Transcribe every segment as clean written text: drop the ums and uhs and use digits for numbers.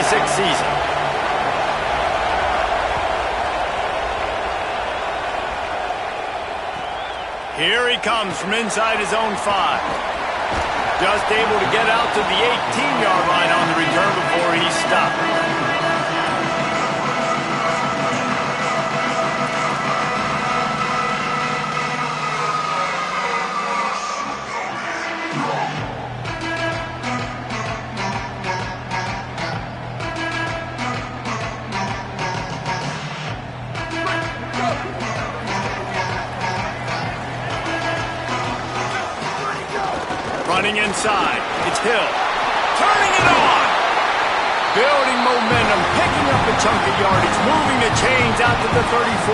season. Here he comes from inside his own 5. Just able to get out to the 18-yard line on the return before he stopped. Running inside, it's Hill. Turning it on! Building momentum, picking up a chunk of yardage, moving the chains out to the 34.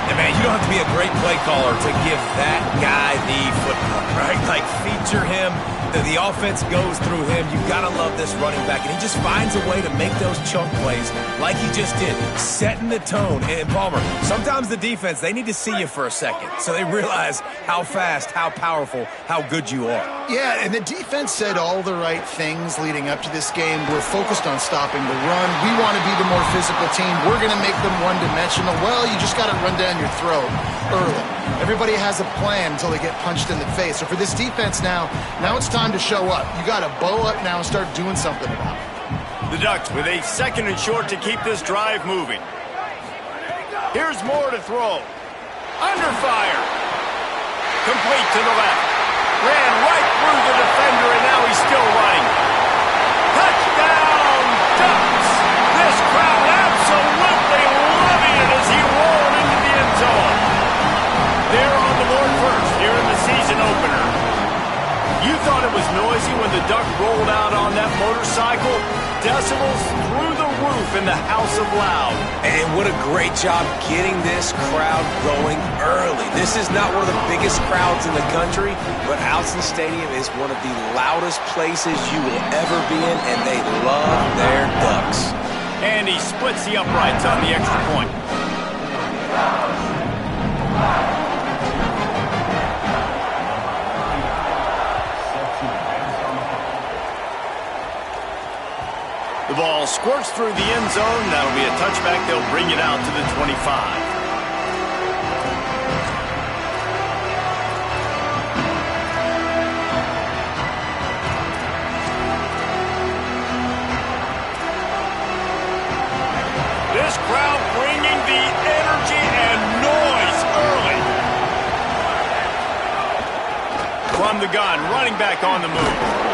And man, you don't have to be a great play caller to give that guy the football, right? Like, feature him. The offense goes through him. You've got to love this running back. And he just finds a way to make those chunk plays like he just did, setting the tone. And Palmer, sometimes the defense, they need to see you for a second so they realize how fast, how powerful, how good you are. Yeah, and the defense said all the right things leading up to this game. We're focused on stopping the run. We want to be the more physical team. We're going to make them one-dimensional. Well, you just got to run down your throat early. Everybody has a plan until they get punched in the face. So for this defense now it's time to show up. You got to bow up now and start doing something about it. The Ducks with a 2nd and short to keep this drive moving. Here's more to throw. Under fire. Complete to the left. Ran right through the defender, and now he's still running. Touchdown, Ducks! This crowd absolutely loving it as he rolled into the end zone. They're on the board first here in the season opener. You thought it was noisy when the Duck rolled out on that motorcycle? Decibels through the roof in the House of Loud. And what a great job getting this crowd going early. This is not one of the biggest crowds in the country, but Allison Stadium is one of the loudest places you will ever be in, and they love their Ducks. And he splits the uprights on the extra point. The ball squirts through the end zone. That'll be a touchback. They'll bring it out to the 25. This crowd bringing the energy and noise early. From the gun, running back on the move.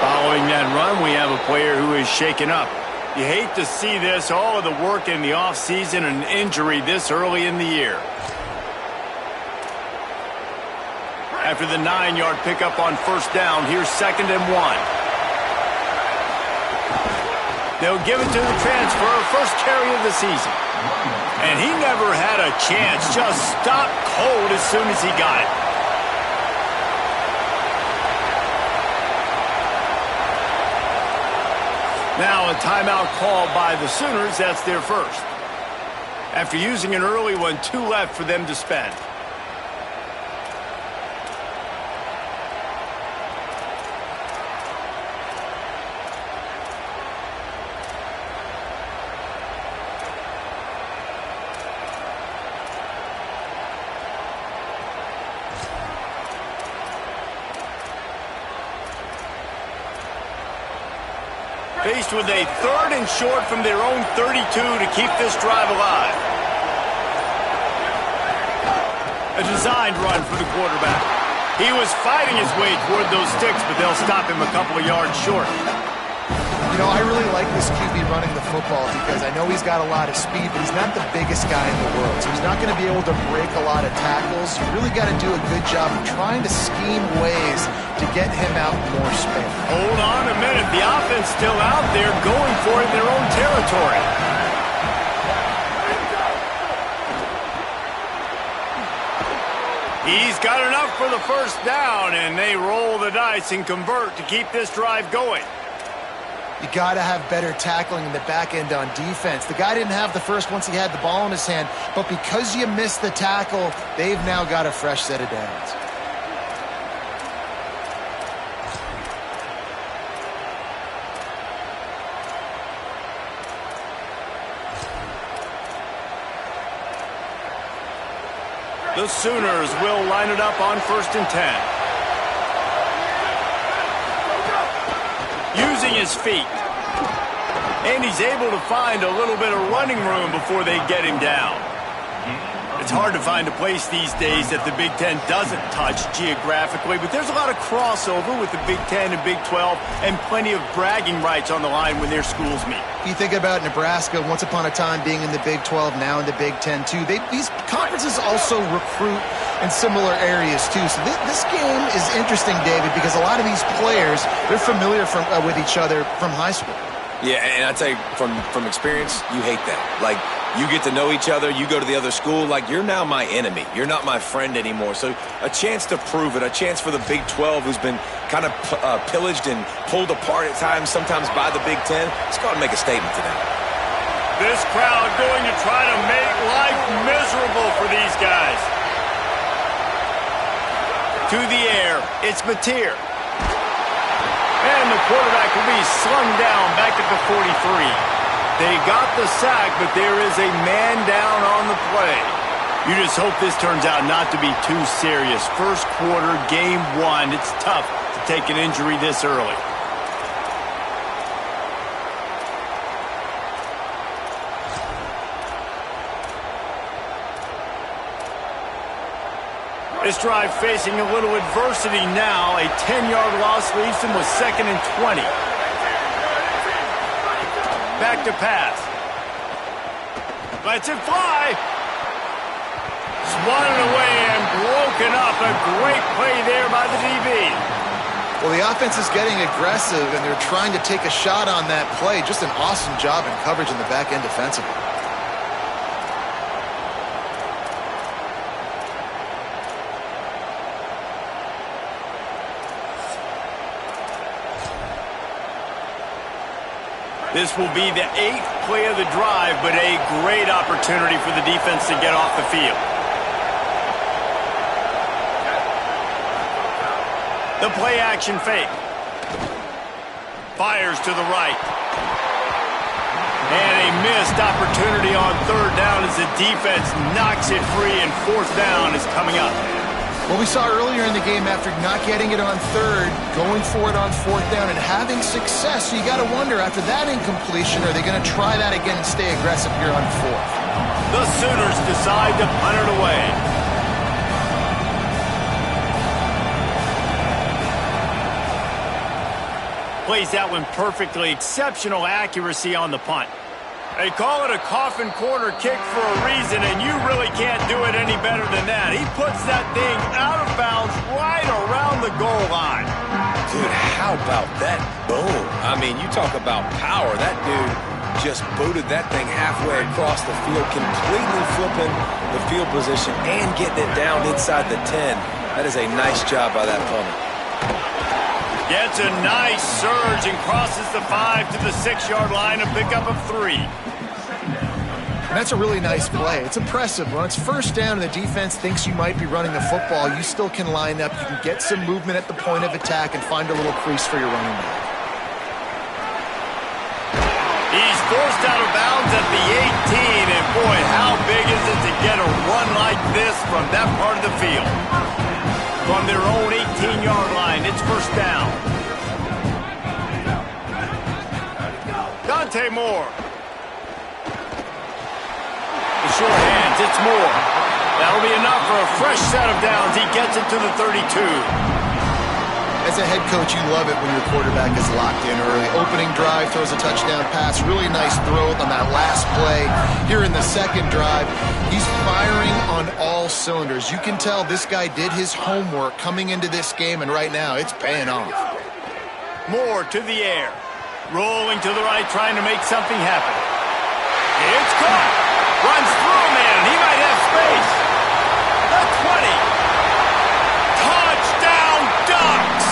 Following that run, we have a player who is shaken up. You hate to see this, all of the work in the offseason and injury this early in the year. After the 9-yard pickup on first down, here's 2nd and 1. They'll give it to the transfer, first carry of the season. And he never had a chance, just stopped cold as soon as he got it. Now a timeout called by the Sooners. That's their first. After using an early one, 2 left for them to spend. Faced with a 3rd and short from their own 32 to keep this drive alive. A designed run for the quarterback. He was fighting his way toward those sticks, but they'll stop him a couple of yards short. You know, I really like this QB running the football because I know he's got a lot of speed, but he's not the biggest guy in the world. So he's not going to be able to break a lot of tackles. You really got to do a good job of trying to scheme ways to get him out more space. Hold on a minute. The offense still out there going for it in their own territory. He's got enough for the first down, and they roll the dice and convert to keep this drive going. You got to have better tackling in the back end on defense. The guy didn't have the first once he had the ball in his hand, but because you missed the tackle, they've now got a fresh set of downs. The Sooners will line it up on 1st and 10. Using his feet. And he's able to find a little bit of running room before they get him down. It's hard to find a place these days that the Big Ten doesn't touch geographically, but there's a lot of crossover with the Big Ten and Big 12 and plenty of bragging rights on the line when their schools meet. You think about Nebraska once upon a time being in the Big 12, now in the Big 10 too. These conferences also recruit in similar areas too. So this game is interesting, David, because a lot of these players, they're familiar with each other from high school. Yeah, and I tell you, from experience, you hate that. Like, you get to know each other, you go to the other school, like, you're now my enemy. You're not my friend anymore. So a chance to prove it, a chance for the Big 12, who's been kind of pillaged and pulled apart at times, sometimes by the Big 10. Let's go out and make a statement today. This crowd going to try to make life miserable for these guys. To the air, it's Mateer. And the quarterback will be slung down back at the 43. They got the sack, but there is a man down on the play. You just hope this turns out not to be too serious. First quarter, game 1. It's tough to take an injury this early. This drive facing a little adversity now. A 10-yard loss leaves them with 2nd and 20. Back to pass. Lets it fly. Swatted away and broken up. A great play there by the DB. Well, the offense is getting aggressive, and they're trying to take a shot on that play. Just an awesome job in coverage in the back end defensively. This will be the 8th play of the drive, but a great opportunity for the defense to get off the field. The play action fake. Fires to the right. And a missed opportunity on 3rd down as the defense knocks it free, and 4th down is coming up. Well, we saw earlier in the game, after not getting it on 3rd, going for it on 4th down and having success. So you got to wonder, after that incompletion, are they going to try that again and stay aggressive here on 4th? The Sooners decide to punt it away. Plays that one perfectly. Exceptional accuracy on the punt. They call it a coffin corner kick for a reason, and you really can't do it any better than that. He puts that thing out of bounds right around the goal line. Dude, how about that boom? I mean, you talk about power. That dude just booted that thing halfway across the field, completely flipping the field position and getting it down inside the 10. That is a nice job by that punter. Gets a nice surge and crosses the 5 to the 6-yard line, a pickup of 3. And that's a really nice play. It's impressive. When it's 1st down and the defense thinks you might be running the football, you still can line up. You can get some movement at the point of attack and find a little crease for your running back. He's forced out of bounds at the 18, and boy, how big is it to get a run like this from that part of the field? From their own 18-yard line, it's 1st down. Dante Moore. The short hands, it's Moore. That'll be enough for a fresh set of downs. He gets it to the 32. As a head coach, you love it when your quarterback is locked in early. Opening drive, throws a touchdown pass. Really nice throw on that last play. Here in the 2nd drive, he's firing on all cylinders. You can tell this guy did his homework coming into this game, and right now it's paying off. Moore to the air. Rolling to the right, trying to make something happen. It's caught. Runs through a man. He might have space. The 20. Touchdown Ducks.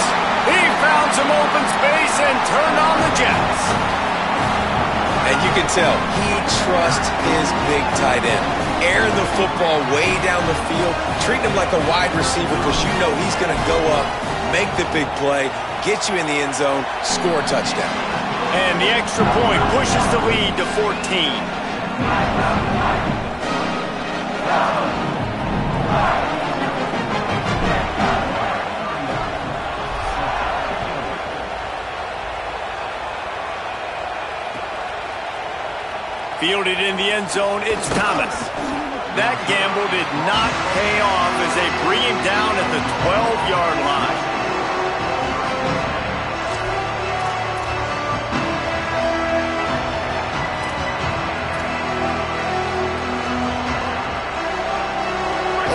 He found some open space and turned on the Jets. And you can tell he trusts his big tight end. Airing the football way down the field, treating him like a wide receiver because you know he's going to go up, make the big play, get you in the end zone, score a touchdown. And the extra point pushes the lead to 14. Fielded in the end zone, it's Thomas. That gamble did not pay off as they bring him down at the 12-yard line.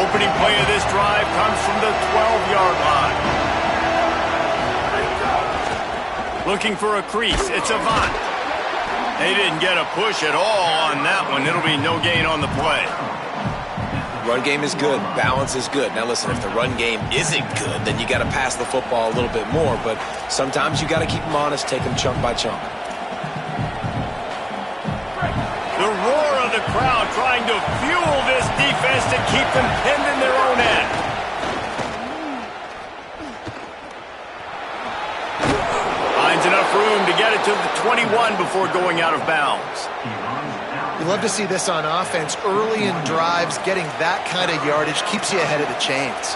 Opening play of this drive comes from the 12-yard line. Looking for a crease, it's Avant. They didn't get a push at all on that one. It'll be no gain on the play. Run game is good. Balance is good. Now listen, if the run game isn't good, then you got to pass the football a little bit more. But sometimes you got to keep them honest, take them chunk by chunk. The roar of the crowd trying to fuel this defense to keep them pinned in their own end. Finds enough room to get it to the 21 before going out of bounds. You love to see this on offense. Early in drives, getting that kind of yardage keeps you ahead of the chains.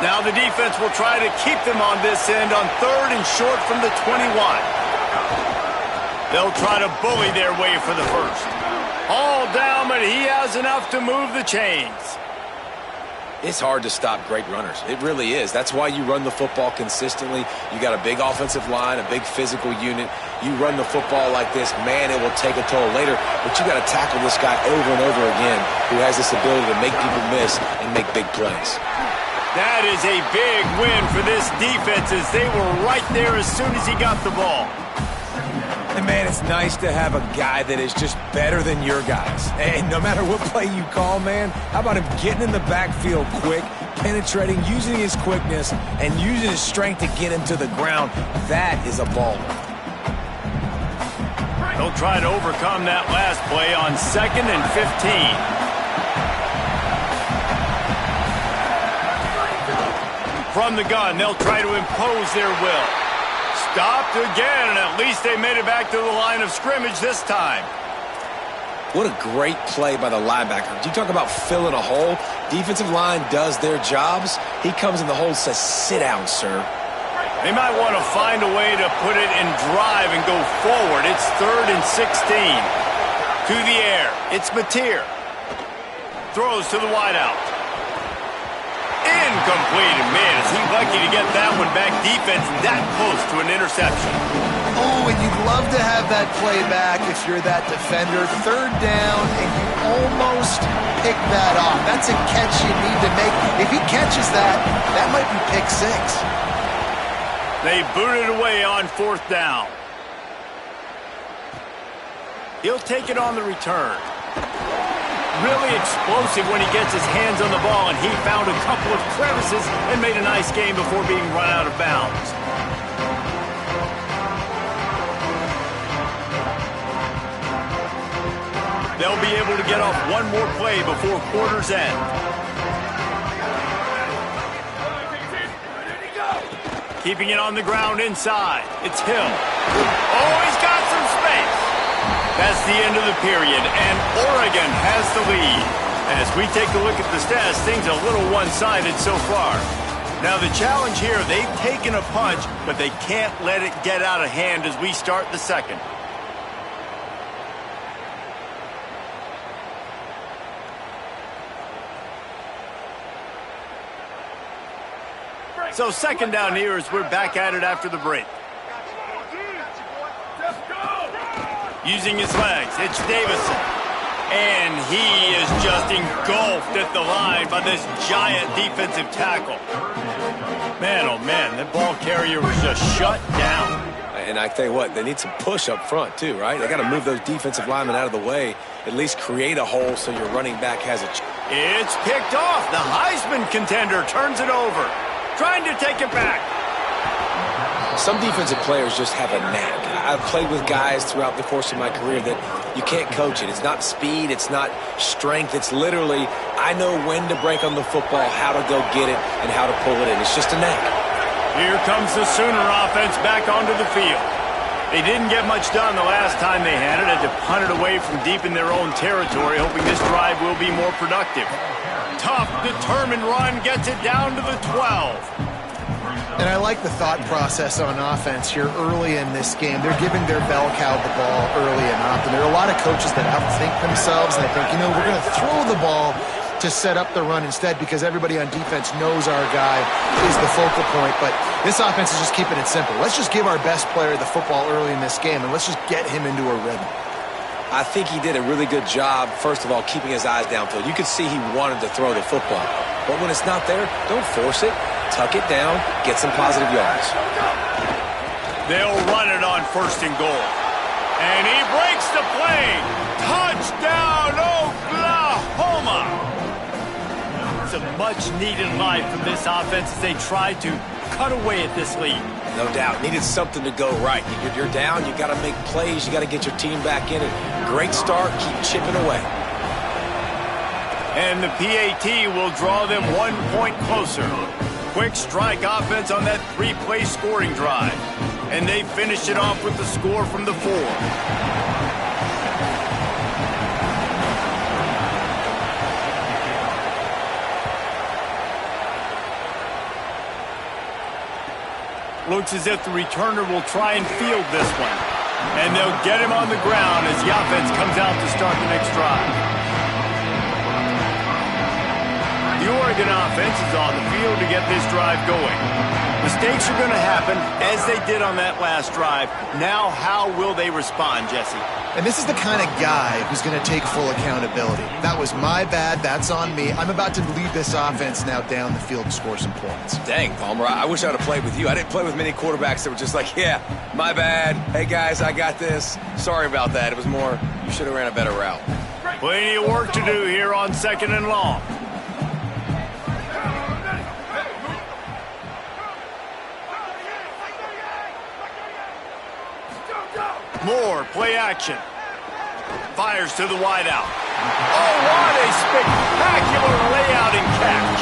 Now the defense will try to keep them on this end on 3rd and short from the 21. They'll try to bully their way for the first. All down, but he has enough to move the chains. It's hard to stop great runners. It really is. That's why you run the football consistently. You got a big offensive line, a big physical unit. You run the football like this, man, it will take a toll later. But you got to tackle this guy over and over again who has this ability to make people miss and make big plays. That is a big win for this defense as they were right there as soon as he got the ball. And, man, it's nice to have a guy that is just better than your guys. And no matter what play you call, man, how about him getting in the backfield quick, penetrating, using his quickness, and using his strength to get him to the ground? That is a baller. They'll try to overcome that last play on 2nd and 15. From the gun, they'll try to impose their will. Stopped again, and at least they made it back to the line of scrimmage this time. What a great play by the linebacker. You talk about filling a hole. Defensive line does their jobs. He comes in the hole and says, sit down, sir. They might want to find a way to put it in drive and go forward. It's 3rd and 16. To the air. It's Mateer. Throws to the wideout. Incomplete. And man, is he lucky to get that one back. Defense that close to an interception. Oh, and you'd love to have that play back if you're that defender. 3rd down, and you almost pick that off. That's a catch you need to make. If he catches that, that might be pick 6. They boot it away on 4th down. He'll take it on the return. Really explosive when he gets his hands on the ball, and he found a couple of crevices and made a nice game before being run out of bounds. They'll be able to get off one more play before quarter's end. Keeping it on the ground inside. It's Hill. Oh, he's got some space. That's the end of the period, and Oregon has the lead. As we take a look at the stats, things are a little one-sided so far. Now the challenge here, they've taken a punch, but they can't let it get out of hand as we start the second. So 2nd down here as we're back at it after the break. Using his legs, it's Davison. And he is just engulfed at the line by this giant defensive tackle. Man, oh man, that ball carrier was just shut down. And I tell you what, they need some push up front too, right? They got to move those defensive linemen out of the way, at least create a hole so your running back has a chance. It's picked off. The Heisman contender turns it over. Trying to take it back. Some defensive players just have a knack. I've played with guys throughout the course of my career that you can't coach it. It's not speed. It's not strength. It's literally, I know when to break on the football, how to go get it, and how to pull it in. It's just a knack. Here comes the Sooner offense back onto the field. They didn't get much done the last time they had it. Had to punt it away from deep in their own territory, hoping this drive will be more productive. Tough, determined run gets it down to the 12. And I like the thought process on offense here early in this game. They're giving their bell cow the ball early enough. And there are a lot of coaches that outthink themselves. And they think, we're going to throw the ball to set up the run instead because everybody on defense knows our guy is the focal point. But this offense is just keeping it simple. Let's just give our best player the football early in this game, and let's just get him into a rhythm. I think he did a really good job, first of all, keeping his eyes downfield. You could see he wanted to throw the football. But when it's not there, don't force it. Tuck it down, get some positive yards. They'll run it on 1st and goal. And he breaks the play. Touchdown, Oklahoma! A much-needed life from this offense as they try to cut away at this lead. No doubt. Needed something to go right. You're down. You got to make plays. You got to get your team back in it. Great start. Keep chipping away. And the PAT will draw them 1 point closer. Quick strike offense on that 3-play scoring drive. And they finished it off with the score from the 4. Looks as if the returner will try and field this one. And they'll get him on the ground as the offense comes out to start the next drive. The Oregon offense is on the field to get this drive going. Mistakes are going to happen, as they did on that last drive. Now, how will they respond, Jesse? And this is the kind of guy who's going to take full accountability. That was my bad. That's on me. I'm about to lead this offense now down the field and score some points. Dang, Palmer, I wish I would have played with you. I didn't play with many quarterbacks that were just like, yeah, my bad. Hey, guys, I got this. Sorry about that. It was more, you should have ran a better route. Plenty of work to do here on 2nd and long. Moore, play action. Fires to the wideout. Oh, what a spectacular layout and catch.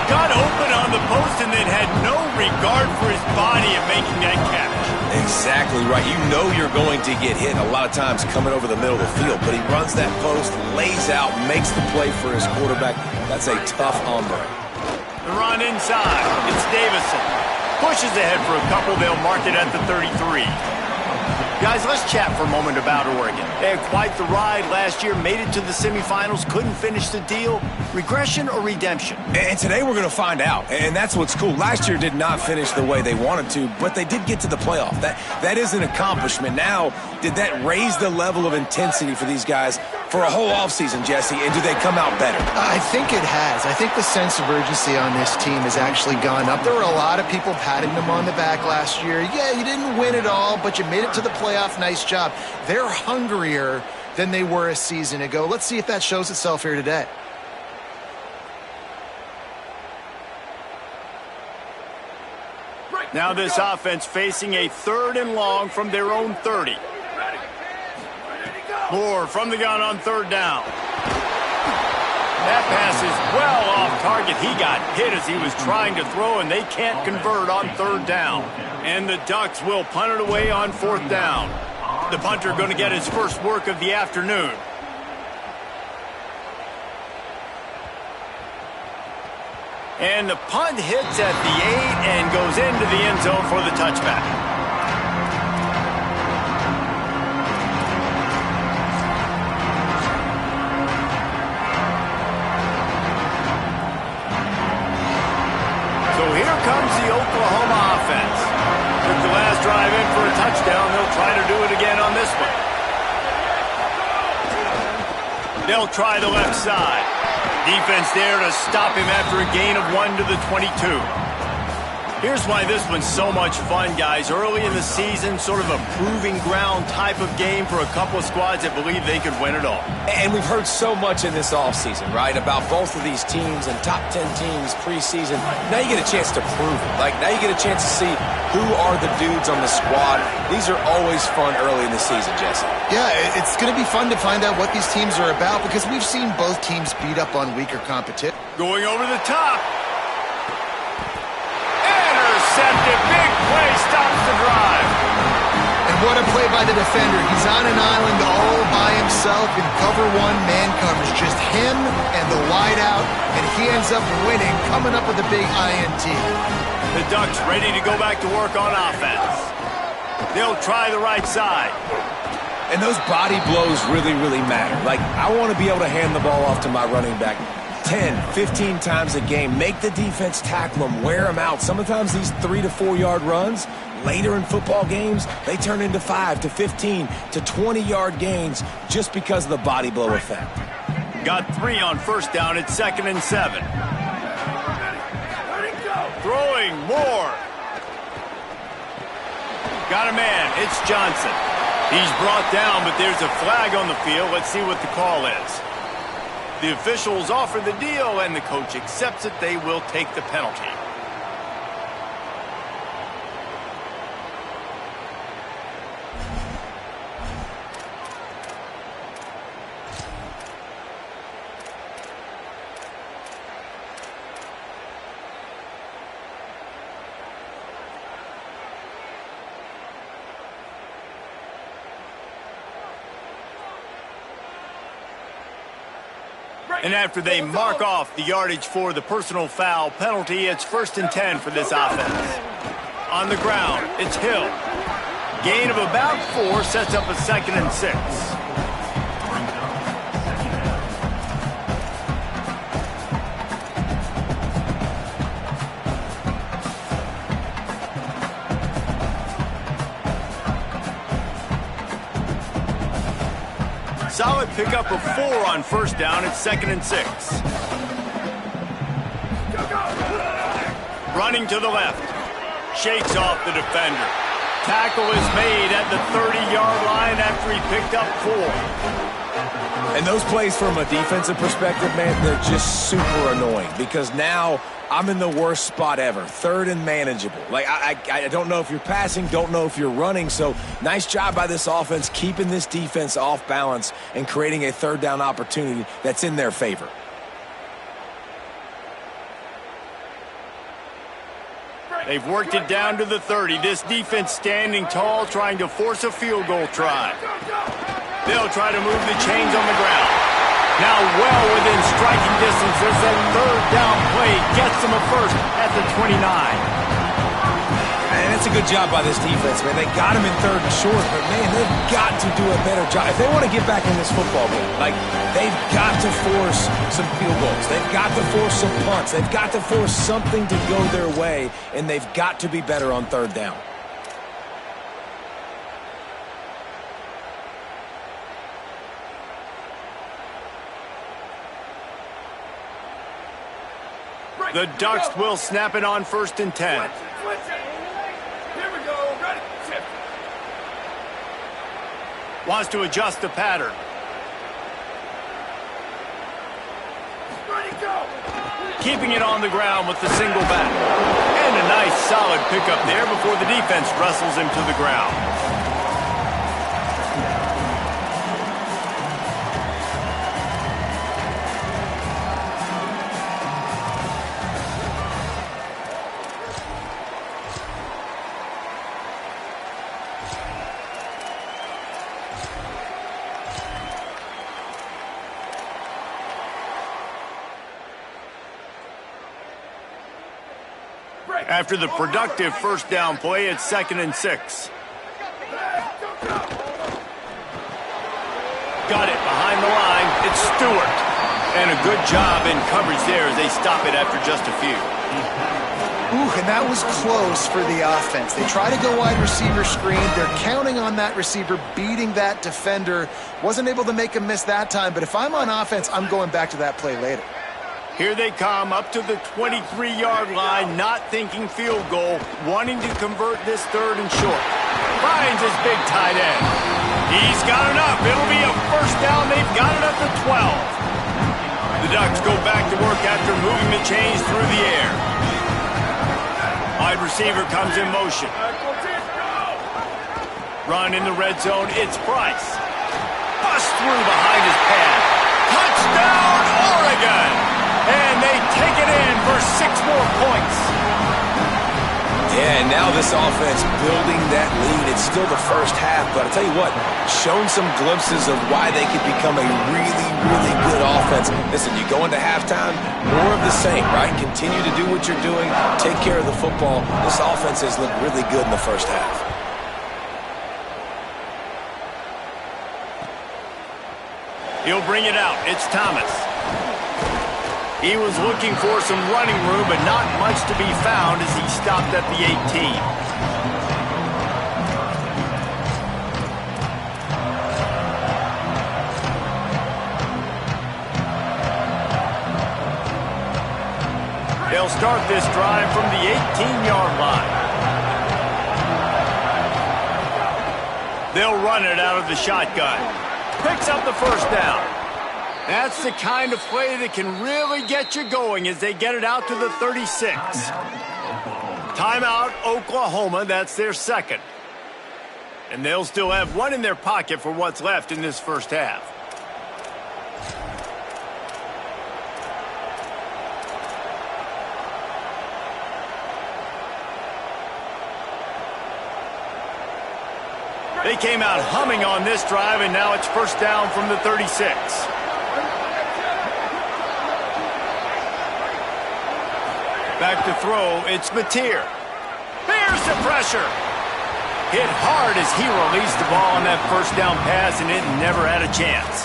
Got open on the post and then had no regard for his body in making that catch. Exactly right. You know you're going to get hit a lot of times coming over the middle of the field, but he runs that post, lays out, makes the play for his quarterback. That's a tough hombre. The run inside. It's Davison. Pushes ahead for a couple. They'll mark it at the 33. Guys, let's chat for a moment about Oregon. They had quite the ride last year, made it to the semifinals, couldn't finish the deal. Regression or redemption? And today we're going to find out, and that's what's cool. Last year did not finish the way they wanted to, but they did get to the playoff. That is an accomplishment. Now, did that raise the level of intensity for these guys for a whole offseason, Jesse, and do they come out better? I think it has. I think the sense of urgency on this team has actually gone up. There were a lot of people patting them on the back last year. Yeah, you didn't win it all, but you made it to the playoff. Nice job. They're hungrier than they were a season ago. Let's see if that shows itself here today. Now this offense facing a 3rd and long from their own 30. Moore from the gun on 3rd down. That pass is well off target. He got hit as he was trying to throw, and they can't convert on 3rd down. And the Ducks will punt it away on 4th down. The punter going to get his first work of the afternoon. And the punt hits at the 8 and goes into the end zone for the touchback. So here comes the Oklahoma offense. Took the last drive in for a touchdown. They'll try to do it again on this one. They'll try the left side. Defense there to stop him after a gain of 1 to the 22. Here's why this one's so much fun, guys. Early in the season, sort of a proving ground type of game for a couple of squads that believe they could win it all. And we've heard so much in this offseason, right, about both of these teams and top 10 teams preseason. Now you get a chance to prove it. Like, now you get a chance to see who are the dudes on the squad. These are always fun early in the season, Jesse. Yeah, it's going to be fun to find out what these teams are about because we've seen both teams beat up on weaker competition. Going over the top. Intercepted. Big play stops the drive. And what away by the defender. He's on an island all by himself in cover one man coverage. Just him and the wide out, and he ends up winning, coming up with a big INT. The Ducks ready to go back to work on offense. They'll try the right side. And those body blows really, really matter. Like, I want to be able to hand the ball off to my running back 10, 15 times a game. Make the defense tackle them, wear them out. Sometimes these 3 to 4 yard runs, later in football games, they turn into 5 to 15 to 20 yard gains just because of the body blow effect. Got 3 on first down at 2nd and 7. Throwing more. Got a man. It's Johnson. He's brought down, but there's a flag on the field. Let's see what the call is. The officials offer the deal, and the coach accepts it. They will take the penalty. And after they mark off the yardage for the personal foul penalty, it's 1st and 10 for this offense. On the ground, it's Hill. Gain of about 4 sets up a 2nd and 6. Solid pickup of 4 on first down at 2nd and 6. Running to the left. Shakes off the defender. Tackle is made at the 30-yard line after he picked up 4. And those plays from a defensive perspective, man, they're just super annoying because now I'm in the worst spot ever, 3rd and manageable. Like, I don't know if you're passing, don't know if you're running, so nice job by this offense keeping this defense off balance and creating a 3rd down opportunity that's in their favor. They've worked it down to the 30. This defense standing tall, trying to force a field goal try. They'll try to move the chains on the ground. Now well within striking distance. There's that 3rd down play. Gets them a first at the 29. And it's a good job by this defense, man. They got him in 3rd and short, but, man, they've got to do a better job. If they want to get back in this football game, like, they've got to force some field goals. They've got to force some punts. They've got to force something to go their way, and they've got to be better on 3rd down. The Ducks will snap it on 1st and 10. Here we go. Ready. Shift. Wants to adjust the pattern. Ready, go. Keeping it on the ground with the single back. And a nice solid pickup there before the defense wrestles him to the ground. After the productive first down play, it's 2nd and 6. Got it behind the line. It's Stewart. And a good job in coverage there as they stop it after just a few. Ooh, and that was close for the offense. They try to go wide receiver screen. They're counting on that receiver beating that defender. Wasn't able to make him miss that time, but if I'm on offense, I'm going back to that play later. Here they come up to the 23-yard line, not thinking field goal, wanting to convert this 3rd and short. Finds his big tight end. He's got enough. It'll be a first down. They've got it at the 12. The Ducks go back to work after moving the chains through the air. Wide receiver comes in motion. Run in the red zone. It's Price. Bust through behind his pad. Touchdown, Oregon! And they take it in for 6 more points. Yeah, and now this offense building that lead. It's still the first half, but I'll tell you what, shown some glimpses of why they could become a really, really good offense. Listen, you go into halftime, more of the same, right? Continue to do what you're doing, take care of the football. This offense has looked really good in the first half. He'll bring it out. It's Thomas. He was looking for some running room, but not much to be found as he stopped at the 18. They'll start this drive from the 18-yard line. They'll run it out of the shotgun. Picks up the first down. That's the kind of play that can really get you going as they get it out to the 36. Timeout, Oklahoma. That's their second. And they'll still have one in their pocket for what's left in this first half. They came out humming on this drive, and now it's first down from the 36. Back to throw, it's Mateer. There's the pressure. Hit hard as he released the ball on that first down pass, and it never had a chance.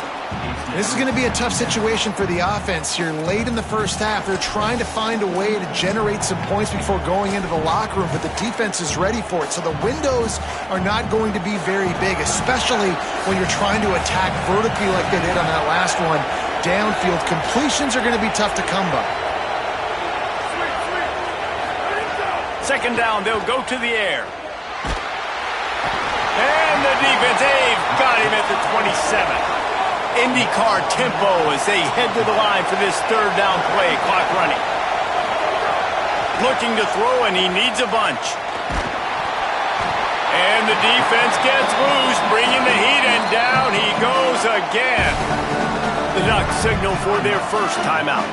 This is going to be a tough situation for the offense here. Late in the first half, they're trying to find a way to generate some points before going into the locker room, but the defense is ready for it. So the windows are not going to be very big, especially when you're trying to attack vertically like they did on that last one. Downfield completions are going to be tough to come by. Second down, they'll go to the air. And the defense, they've got him at the 27. IndyCar tempo as they head to the line for this third down play. Clock running. Looking to throw, and he needs a bunch. And the defense gets loose, bringing the heat, and down he goes again. The Ducks signal for their first timeout.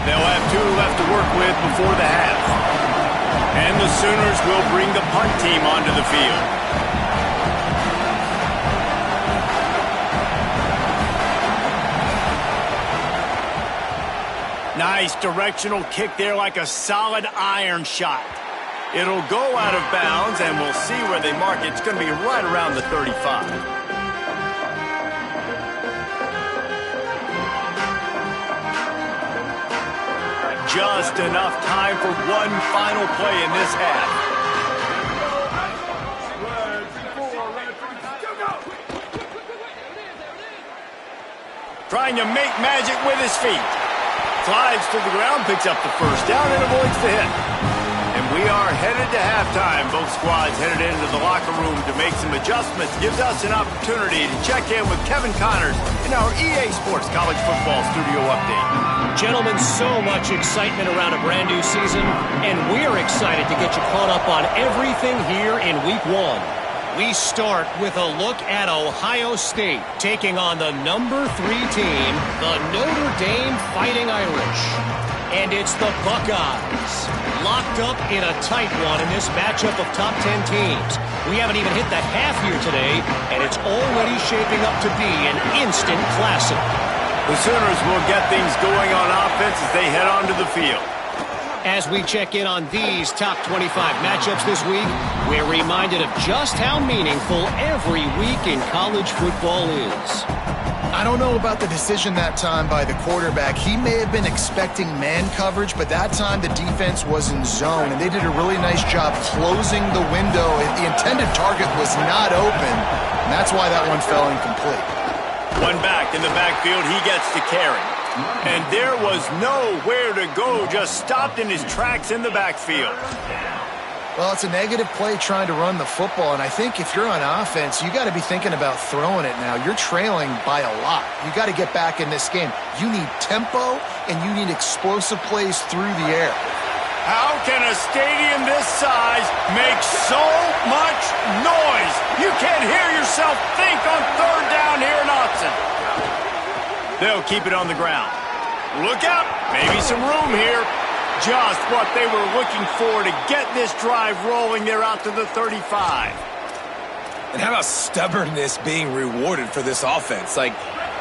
They'll have 2 left to work with before the half. And the Sooners will bring the punt team onto the field. Nice directional kick there like a solid iron shot. It'll go out of bounds, and we'll see where they mark it. It's going to be right around the 35. Just enough time for one final play in this half. Trying to make magic with his feet. Slides to the ground, picks up the first down, and avoids the hit. And we are headed to halftime. Both squads headed into the locker room to make some adjustments. Gives us an opportunity to check in with Kevin Connors in our EA Sports College Football Studio Update. Gentlemen, so much excitement around a brand new season, and we're excited to get you caught up on everything here in Week 1. We start with a look at Ohio State taking on the number 3 team, the Notre Dame Fighting Irish. And it's the Buckeyes, locked up in a tight one in this matchup of top 10 teams. We haven't even hit the half here today, and it's already shaping up to be an instant classic. The Sooners will get things going on offense as they head onto the field. As we check in on these top 25 matchups this week, we're reminded of just how meaningful every week in college football is. I don't know about the decision that time by the quarterback. He may have been expecting man coverage, but that time the defense was in zone, and they did a really nice job closing the window. The intended target was not open, and that's why that one fell incomplete. One back in the backfield, he gets to carry. And there was nowhere to go, just stopped in his tracks in the backfield. Well, it's a negative play trying to run the football, and I think if you're on offense, you got to be thinking about throwing it now. You're trailing by a lot. You got to get back in this game. You need tempo, and you need explosive plays through the air. How can a stadium this size make so much noise? You can't hear yourself think on third down here in Austin. They'll keep it on the ground. Look out, maybe some room here. Just what they were looking for to get this drive rolling there out to the 35. And how about stubbornness being rewarded for this offense? Like,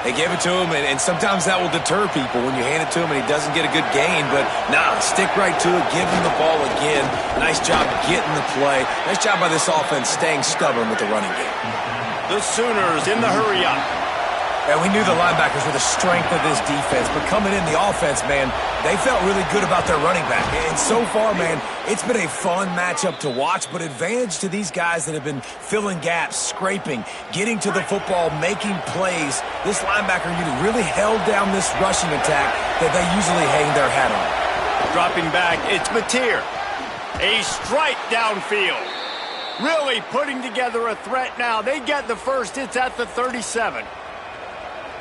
they gave it to him, and sometimes that will deter people when you hand it to him and he doesn't get a good gain. But, nah, stick right to it, give him the ball again. Nice job getting the play. Nice job by this offense staying stubborn with the running game. The Sooners in the hurry-up. And we knew the linebackers were the strength of this defense, but coming in the offense, man, they felt really good about their running back. And so far, man, it's been a fun matchup to watch, but advantage to these guys that have been filling gaps, scraping, getting to the football, making plays. This linebacker unit really held down this rushing attack that they usually hang their hat on. Dropping back, it's Mateer. A strike downfield. Really putting together a threat now. They get the first. It's at the 37.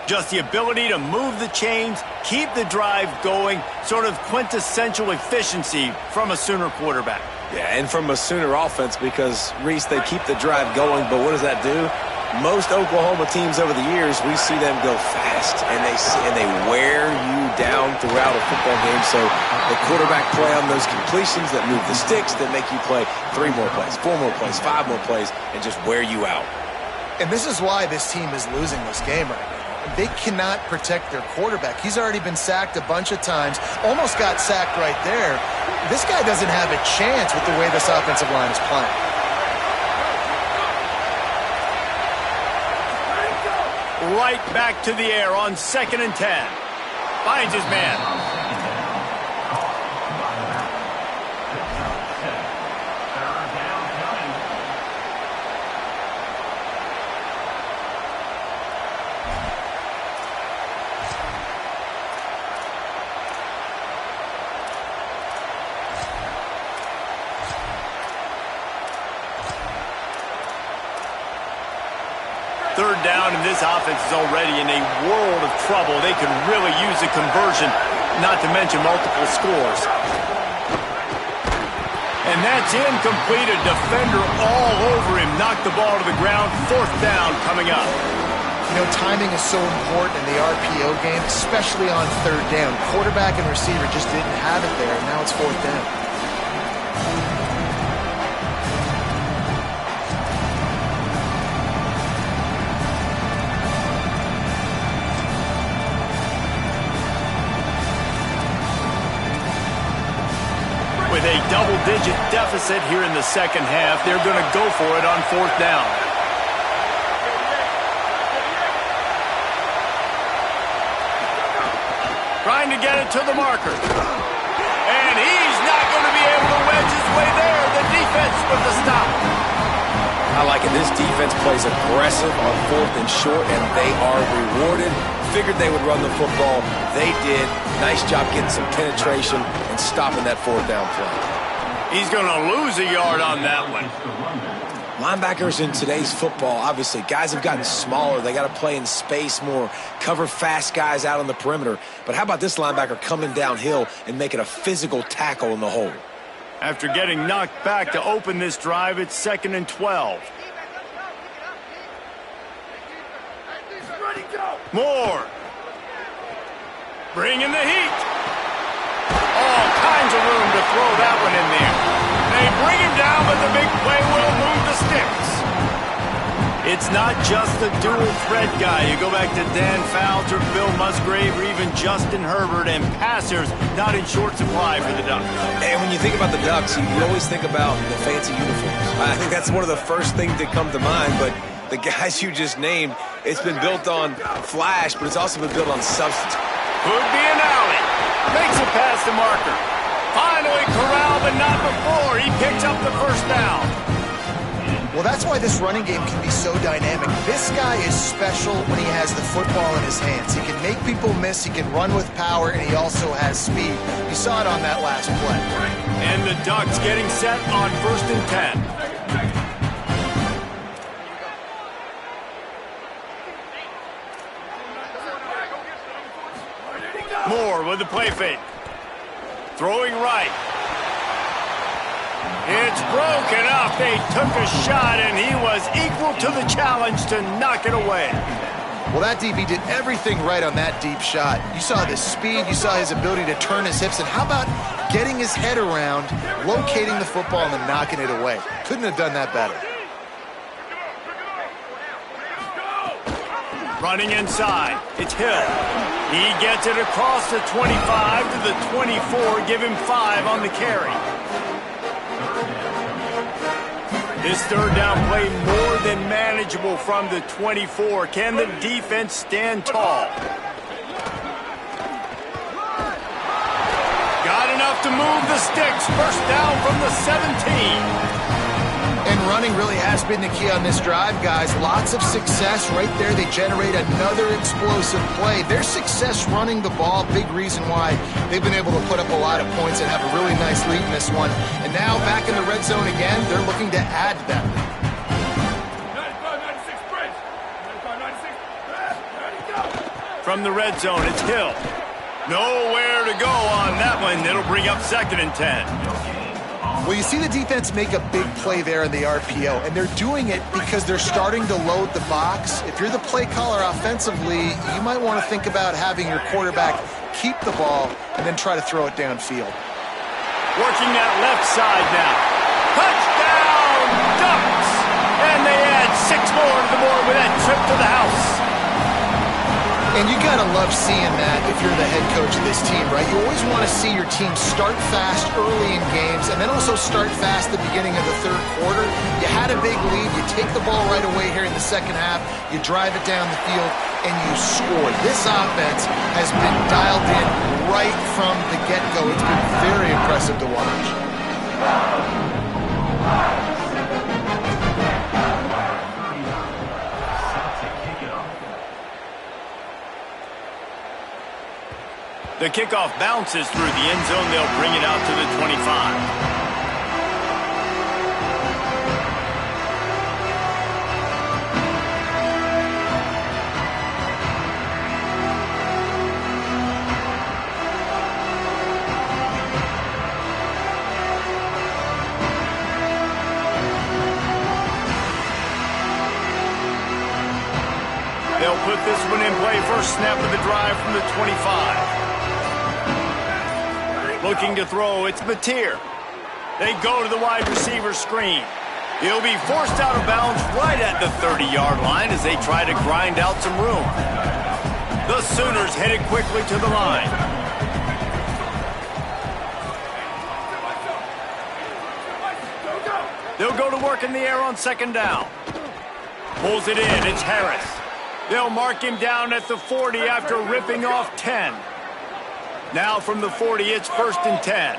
Just the ability to move the chains, keep the drive going, sort of quintessential efficiency from a Sooner quarterback. Yeah, and from a Sooner offense because, Reese, they keep the drive going, but what does that do? Most Oklahoma teams over the years, we see them go fast, and they wear you down throughout a football game. So the quarterback play on those completions that move the sticks that make you play 3 more plays, 4 more plays, 5 more plays, and just wear you out. And this is why this team is losing this game right now. They cannot protect their quarterback. He's already been sacked a bunch of times, almost got sacked right there. This guy doesn't have a chance with the way this offensive line is playing. Right back to the air on 2nd and 10. Finds his man. Third down, and this offense is already in a world of trouble. They could really use a conversion, not to mention multiple scores. And that's incomplete. A defender all over him. Knocked the ball to the ground. 4th down coming up. You know, timing is so important in the RPO game, especially on 3rd down. Quarterback and receiver just didn't have it there, and now it's 4th down. With a double-digit deficit here in the second half, they're going to go for it on 4th down. Trying to get it to the marker. And he's not going to be able to wedge his way there. The defense with the stop. I like it. This defense plays aggressive on 4th and short, and they are rewarded. Figured they would run the football. They did. Nice job getting some penetration and stopping that 4th down play. He's going to lose a yard on that one. Linebackers in today's football, obviously, guys have gotten smaller. They got to play in space more, cover fast guys out on the perimeter. But how about this linebacker coming downhill and making a physical tackle in the hole? After getting knocked back to open this drive, it's 2nd and 12. Moore. Bringing the heat. All kinds of room to throw that one in there. They bring him down, but the big play will move the sticks. It's not just the dual threat guy. You go back to Dan Fouts or Bill Musgrave or even Justin Herbert, and passers not in short supply for the Ducks. And when you think about the Ducks, you always think about the fancy uniforms. I think that's one of the first things that come to mind, but the guys you just named, it's been built on flash, but it's also been built on substance. Could be an alley. Makes it past the marker. Finally corralled, but not before. He picks up the 1st down. Well, that's why this running game can be so dynamic. This guy is special when he has the football in his hands. He can make people miss, he can run with power, and he also has speed. You saw it on that last play. And the Ducks getting set on 1st and 10. Moore with the play fake. Throwing right. It's broken up. They took a shot, and he was equal to the challenge to knock it away. Well, that DB did everything right on that deep shot. You saw the speed, you saw his ability to turn his hips, and how about getting his head around, locating the football, and then knocking it away? Couldn't have done that better. Running inside, it's Hill. He gets it across the 25 to the 24, give him 5 on the carry. This third down play more than manageable from the 24. Can the defense stand tall? Got enough to move the sticks. First down from the 17. And running really has been the key on this drive, guys. Lots of success right there. They generate another explosive play. Their success running the ball, big reason why they've been able to put up a lot of points and have a really nice lead in this one. And now back in the red zone again, they're looking to add to that lead. 95-96, Bridge. 95-96, ready, go. From the red zone, it's Hill. Nowhere to go on that one. It'll bring up 2nd and 10. Well, you see the defense make a big play there in the RPO, and they're doing it because they're starting to load the box. If you're the play caller offensively, you might want to think about having your quarterback keep the ball and then try to throw it downfield. Working that left side now. Touchdown, Ducks! And they add 6 more to the board with that trip to the house. And you got to love seeing that if you're the head coach of this team, right? You always want to see your team start fast early in games and then also start fast at the beginning of the third quarter. You had a big lead. You take the ball right away here in the second half. You drive it down the field, and you score. This offense has been dialed in right from the get-go. It's been very impressive to watch. The kickoff bounces through the end zone. They'll bring it out to the 25. They'll put this one in play. First snap of the drive from the 25. Looking to throw, it's Mateer. They go to the wide receiver screen. He'll be forced out of bounds right at the 30-yard line as they try to grind out some room. The Sooners headed quickly to the line. They'll go to work in the air on 2nd down. Pulls it in, it's Harris. They'll mark him down at the 40 after ripping off 10. Now from the 40, it's 1st and 10.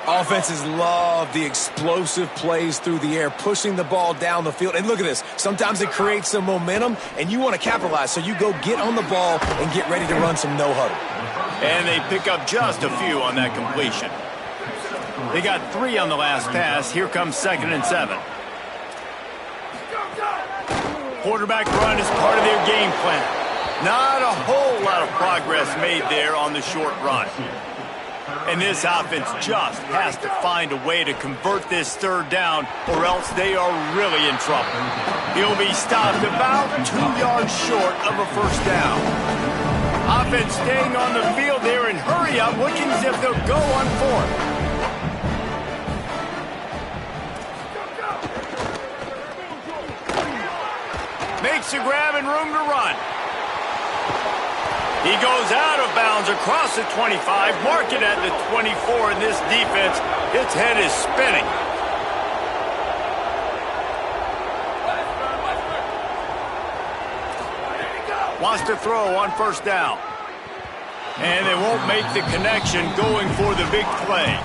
Offenses love the explosive plays through the air, pushing the ball down the field. And look at this. Sometimes it creates some momentum, and you want to capitalize. So you go get on the ball and get ready to run some no-huddle. And they pick up just a few on that completion. They got 3 on the last pass. Here comes 2nd and 7. Quarterback run is part of their game plan. Not a whole lot of progress made there on the short run. And this offense just has to find a way to convert this 3rd down, or else they are really in trouble. He'll be stopped about 2 yards short of a 1st down. Offense staying on the field there and hurry up, looking as if they'll go on 4th. Makes a grab and room to run. He goes out of bounds across the 25, mark it at the 24, and this defense, its head is spinning. Wants to throw on 1st down. And they won't make the connection going for the big play.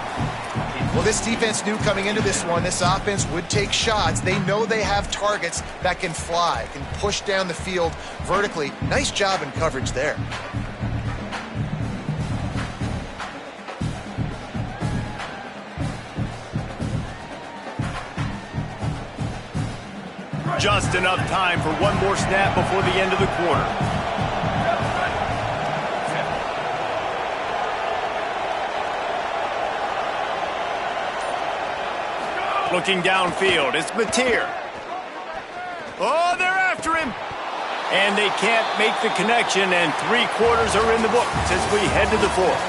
Well, this defense knew coming into this one, this offense would take shots. They know they have targets that can fly, can push down the field vertically. Nice job in coverage there. Just enough time for one more snap before the end of the quarter. Looking downfield, it's Mateer. Oh, they're after him. And they can't make the connection, and 3 quarters are in the books as we head to the 4th.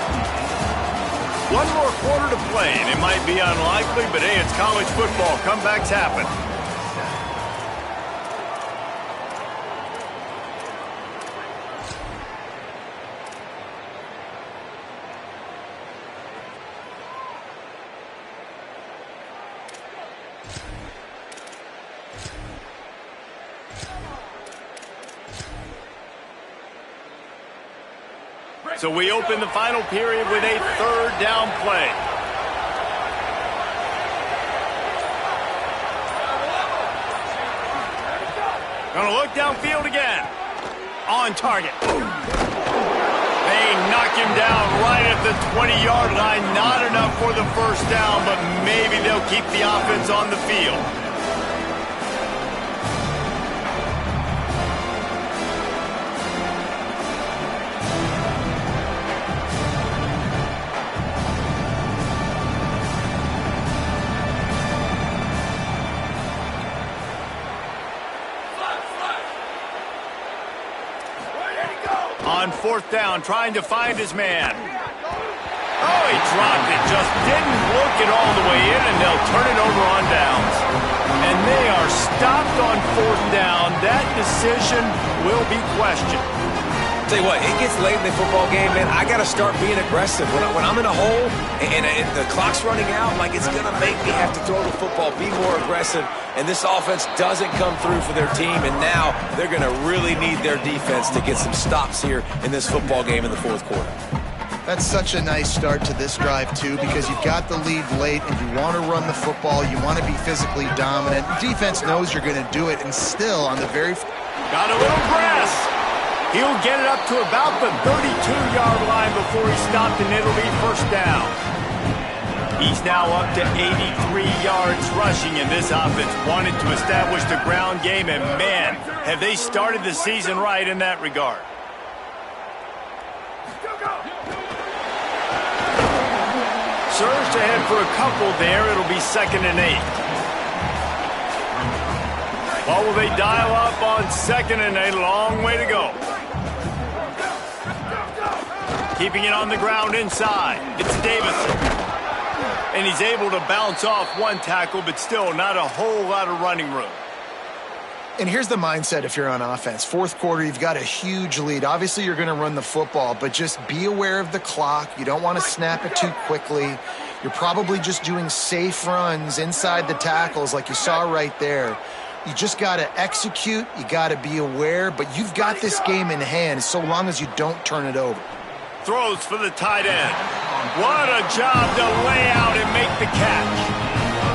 1 more quarter to play, and it might be unlikely, but hey, it's college football. Comebacks happen. So we open the final period with a 3rd down play. Gonna look downfield again. On target. They knock him down right at the 20-yard line. Not enough for the 1st down, but maybe they'll keep the offense on the field. On 4th down, trying to find his man. Oh, he dropped it. Just didn't look it all the way in, and they'll turn it over on downs. And they are stopped on 4th down. That decision will be questioned. Tell you what, it gets late in the football game, man. I got to start being aggressive. When I'm in a hole and the clock's running out, like it's going to make me have to throw the football, be more aggressive. And this offense doesn't come through for their team, and now they're going to really need their defense to get some stops here in this football game in the 4th quarter. That's such a nice start to this drive, too, because you've got the lead late and you want to run the football. You want to be physically dominant. Defense knows you're going to do it, and still on the very... Got a little grass. He'll get it up to about the 32-yard line before he's stopped, and it'll be 1st down. He's now up to 83 yards rushing, and this offense wanted to establish the ground game, and man, have they started the season right in that regard. Surge ahead for a couple there. It'll be 2nd and 8. What will they dial up on 2nd and 8? Long way to go. Keeping it on the ground inside. It's Davison. And he's able to bounce off 1 tackle, but still not a whole lot of running room. And here's the mindset if you're on offense. 4th quarter, you've got a huge lead. Obviously, you're going to run the football, but just be aware of the clock. You don't want to snap it too quickly. You're probably just doing safe runs inside the tackles like you saw right there. You just got to execute. You got to be aware, but you've got this game in hand so long as you don't turn it over. Throws for the tight end. What a job to lay out and make the catch.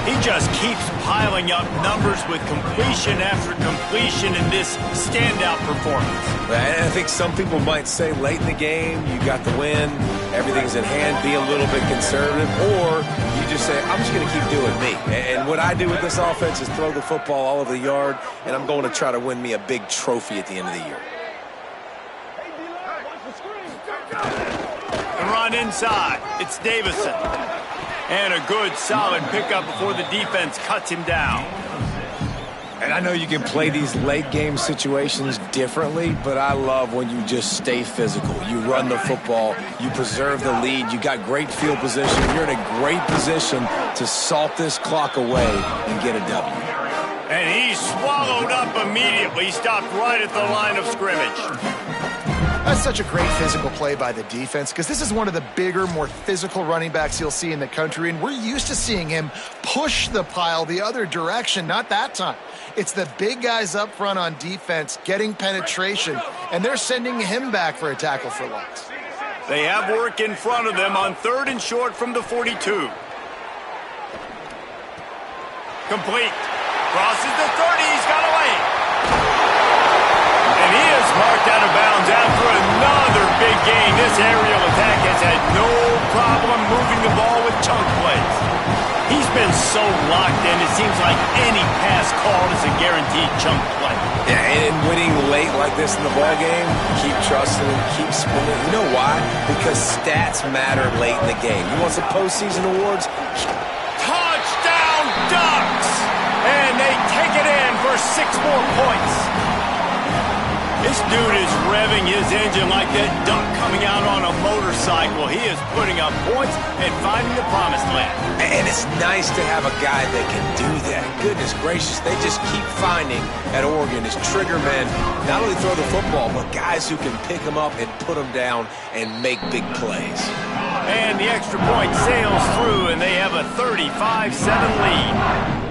He just keeps piling up numbers with completion after completion in this standout performance. And I think some people might say late in the game, you got the win, everything's in hand, be a little bit conservative, or you just say, I'm just going to keep doing me. And what I do with this offense is throw the football all over the yard, and I'm going to try to win me a big trophy at the end of the year. And run inside. It's Davison. And a good, solid pickup before the defense cuts him down. And I know you can play these late game situations differently, but I love when you just stay physical. You run the football, you preserve the lead, you got great field position. You're in a great position to salt this clock away and get a W. And he's swallowed up immediately. He stopped right at the line of scrimmage. That's such a great physical play by the defense because this is one of the bigger, more physical running backs you'll see in the country, and we're used to seeing him push the pile the other direction. Not that time. It's the big guys up front on defense getting penetration, and they're sending him back for a tackle for loss. They have work in front of them on 3rd and short from the 42. Complete. Crosses the 30. He's got away. And he is marked out of bounds after another big gain. This aerial attack has had no problem moving the ball with chunk plays. He's been so locked in, it seems like any pass called is a guaranteed chunk play. Yeah, and winning late like this in the ball game, keep trusting him, keep spinning. You know why? Because stats matter late in the game. You want some postseason awards? Touchdown Ducks! And they take it in for 6 more points. This dude is revving his engine like that duck coming out on a motorcycle. He is putting up points and finding the promised land. And it's nice to have a guy that can do that. Goodness gracious, they just keep finding at Oregon is trigger men, not only throw the football, but guys who can pick them up and put them down and make big plays. And the extra point sails through, and they have a 35-7 lead.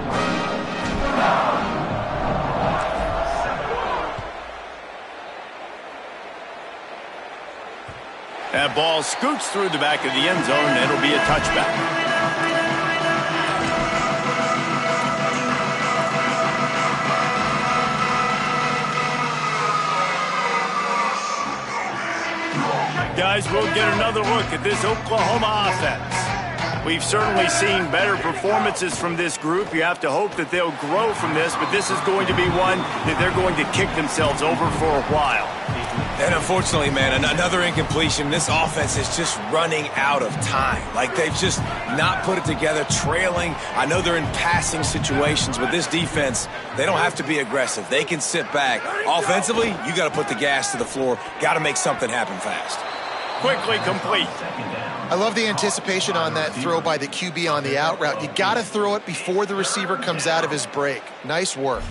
That ball scoots through the back of the end zone, and it'll be a touchback. Guys, we'll get another look at this Oklahoma offense. We've certainly seen better performances from this group. You have to hope that they'll grow from this, but this is going to be one that they're going to kick themselves over for a while. And unfortunately, man, another incompletion. This offense is just running out of time. Like, they've just not put it together, trailing. I know they're in passing situations, but this defense, they don't have to be aggressive. They can sit back. Offensively, you got to put the gas to the floor. Got to make something happen fast. Quickly complete. I love the anticipation on that throw by the QB on the out route. You got to throw it before the receiver comes out of his break. Nice work.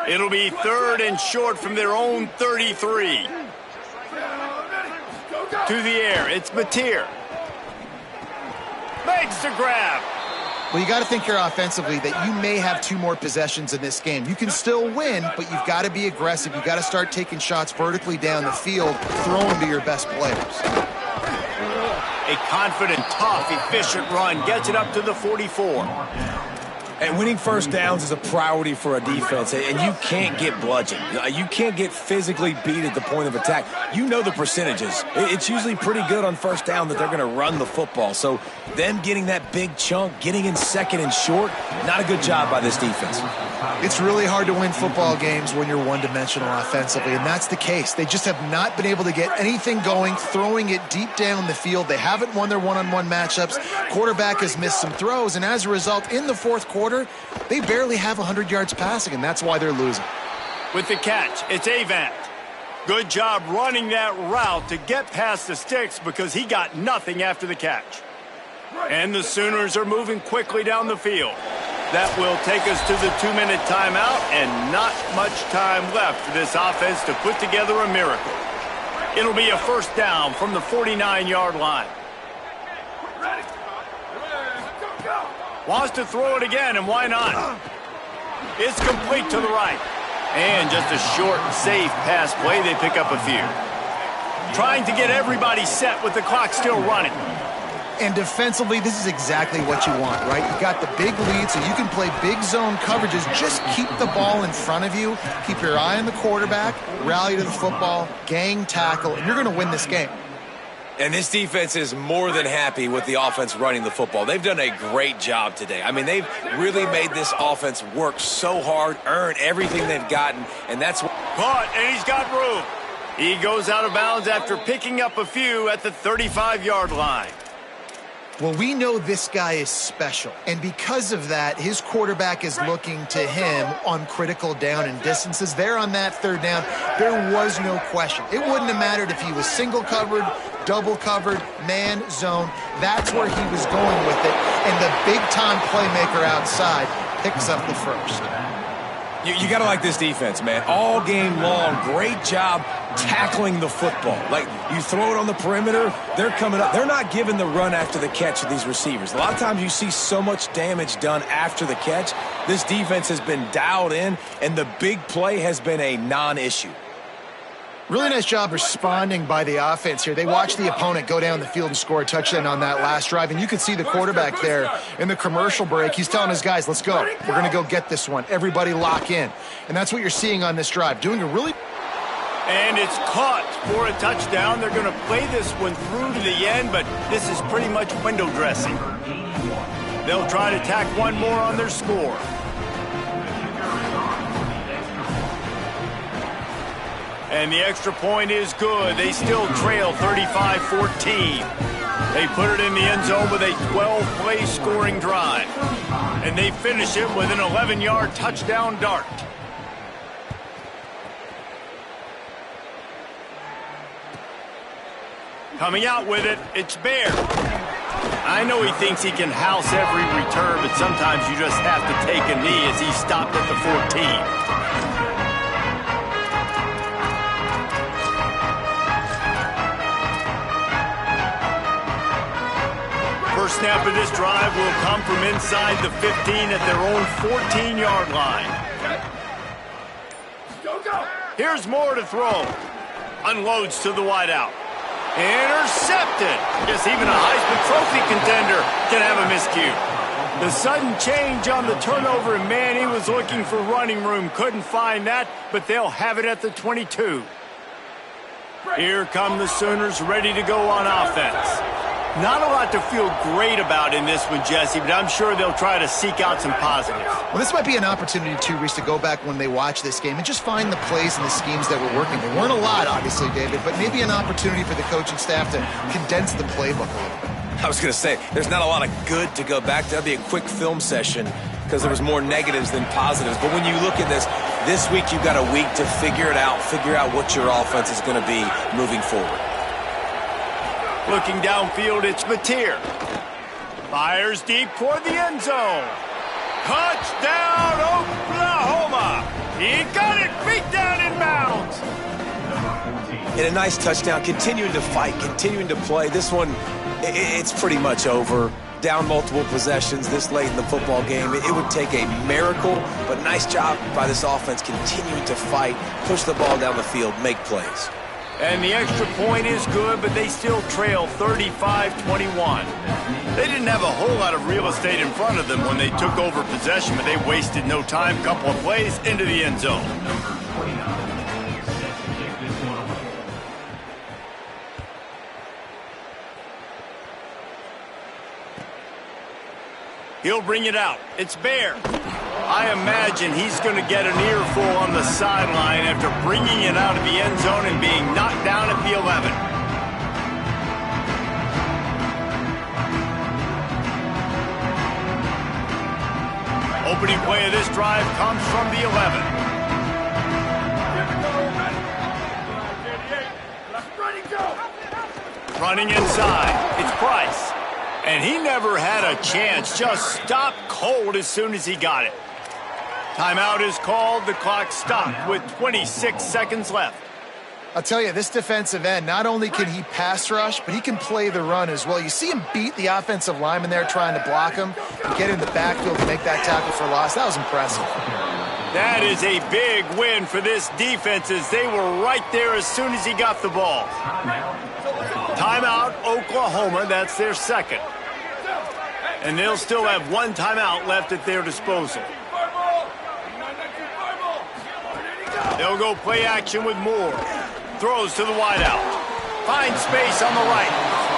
It'll be 3rd and short from their own 33. To the air, it's Mateer. Makes the grab. Well, you got to think here offensively that you may have 2 more possessions in this game. You can still win, but you've got to be aggressive. You've got to start taking shots vertically down the field, throwing to your best players. A confident, tough, efficient run gets it up to the 44. And winning first downs is a priority for a defense, and you can't get bludgeoned. You can't get physically beat at the point of attack. You know the percentages. It's usually pretty good on first down that they're going to run the football. So them getting that big chunk, getting in 2nd and short, not a good job by this defense. It's really hard to win football games when you're one-dimensional offensively, and that's the case. They just have not been able to get anything going, throwing it deep down the field. They haven't won their one-on-one matchups. Quarterback has missed some throws, and as a result, in the 4th quarter, they barely have 100 yards passing, and that's why they're losing. With the catch, it's Avant. Good job running that route to get past the sticks because he got nothing after the catch. And the Sooners are moving quickly down the field. That will take us to the 2-minute timeout, and not much time left for this offense to put together a miracle. It'll be a first down from the 49-yard line. Wants to throw it again, and why not? It's complete to the right. And just a short, safe pass play. They pick up a few. Trying to get everybody set with the clock still running. And defensively, this is exactly what you want, right? You've got the big lead, so you can play big zone coverages. Just keep the ball in front of you. Keep your eye on the quarterback. Rally to the football. Gang tackle. And you're going to win this game. And this defense is more than happy with the offense running the football. They've done a great job today. I mean, they've really made this offense work so hard, earn everything they've gotten, and that's what... Caught, and he's got room. He goes out of bounds after picking up a few at the 35-yard line. Well, we know this guy is special, and because of that, his quarterback is looking to him on critical down and distances. There on that 3rd down, there was no question. It wouldn't have mattered if he was single covered, double covered, man, zone. That's where he was going with it, and the big-time playmaker outside picks up the first. You got to like this defense, man. All game long, great job tackling the football. Like, you throw it on the perimeter, they're coming up. They're not giving the run after the catch to these receivers. A lot of times you see so much damage done after the catch. This defense has been dialed in, and the big play has been a non-issue. Really nice job responding by the offense here. They watched the opponent go down the field and score a touchdown on that last drive, and you could see the quarterback there in the commercial break. He's telling his guys, let's go. We're going to go get this one. Everybody lock in. And that's what you're seeing on this drive. Doing a really... And it's caught for a touchdown. They're going to play this one through to the end, but this is pretty much window dressing. They'll try to tack one more on their score. And the extra point is good. They still trail 35-14. They put it in the end zone with a 12-play scoring drive. And they finish it with an 11-yard touchdown dart. Coming out with it, it's Bear. I know he thinks he can house every return, but sometimes you just have to take a knee as he stopped at the 14. First snap of this drive will come from inside the 15 at their own 14-yard line. Here's Moore to throw. Unloads to the wideout. Intercepted. Guess even a Heisman Trophy contender can have a miscue. The sudden change on the turnover, and man, he was looking for running room. Couldn't find that, but they'll have it at the 22. Here come the Sooners ready to go on offense. Not a lot to feel great about in this one, Jesse, but I'm sure they'll try to seek out some positives. Well, this might be an opportunity, too, Reese, to go back when they watch this game and just find the plays and the schemes that were working. There weren't a lot, obviously, David, but maybe an opportunity for the coaching staff to condense the playbook a little bit. I was going to say, there's not a lot of good to go back to. That'd be a quick film session because there was more negatives than positives. But when you look at this week you've got a week to figure it out, figure out what your offense is going to be moving forward. Looking downfield, it's Mateer. Fires deep toward the end zone. Touchdown, Oklahoma! He got it, feet down in bounds. And a nice touchdown, continuing to fight, continuing to play. This one, it's pretty much over. Down multiple possessions this late in the football game. It would take a miracle, but nice job by this offense continuing to fight, push the ball down the field, make plays. And the extra point is good, but they still trail 35-21. They didn't have a whole lot of real estate in front of them when they took over possession, but they wasted no time. Couple of plays into the end zone. He'll bring it out. It's Bear. I imagine he's going to get an earful on the sideline after bringing it out of the end zone and being knocked down at the 11. Opening play of this drive comes from the 11. Running inside, it's Price. And he never had a chance, just stopped cold as soon as he got it. Timeout is called. The clock stopped with 26 seconds left. I'll tell you, this defensive end, not only can he pass rush, but he can play the run as well. You see him beat the offensive lineman there trying to block him and get in the backfield to make that tackle for loss. That was impressive. That is a big win for this defense as they were right there as soon as he got the ball. Timeout, Oklahoma. That's their second. And they'll still have one timeout left at their disposal. They'll go play action with Moore. Throws to the wideout. Finds space on the right.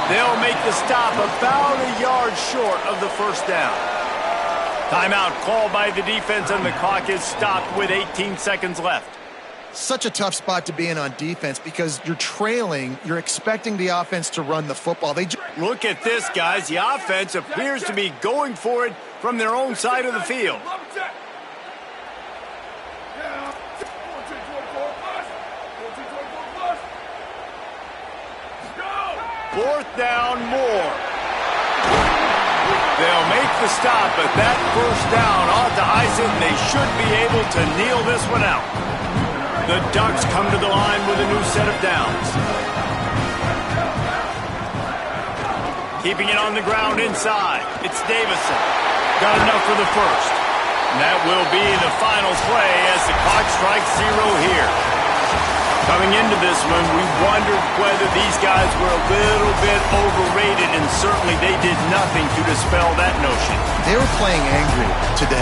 They'll make the stop about a yard short of the first down. Timeout called by the defense, and the clock is stopped with 18 seconds left. Such a tough spot to be in on defense because you're trailing. You're expecting the offense to run the football. Look at this, guys. The offense appears to be going for it from their own side of the field. Fourth down, Moore. They'll make the stop, but that first down ought to ice it, and they should be able to kneel this one out. The Ducks come to the line with a new set of downs. Keeping it on the ground inside. It's Davison. Got enough for the first. And that will be the final play as the clock strikes 0 here. Coming into this one, we wondered whether these guys were a little bit overrated, and certainly they did nothing to dispel that notion. They were playing angry today.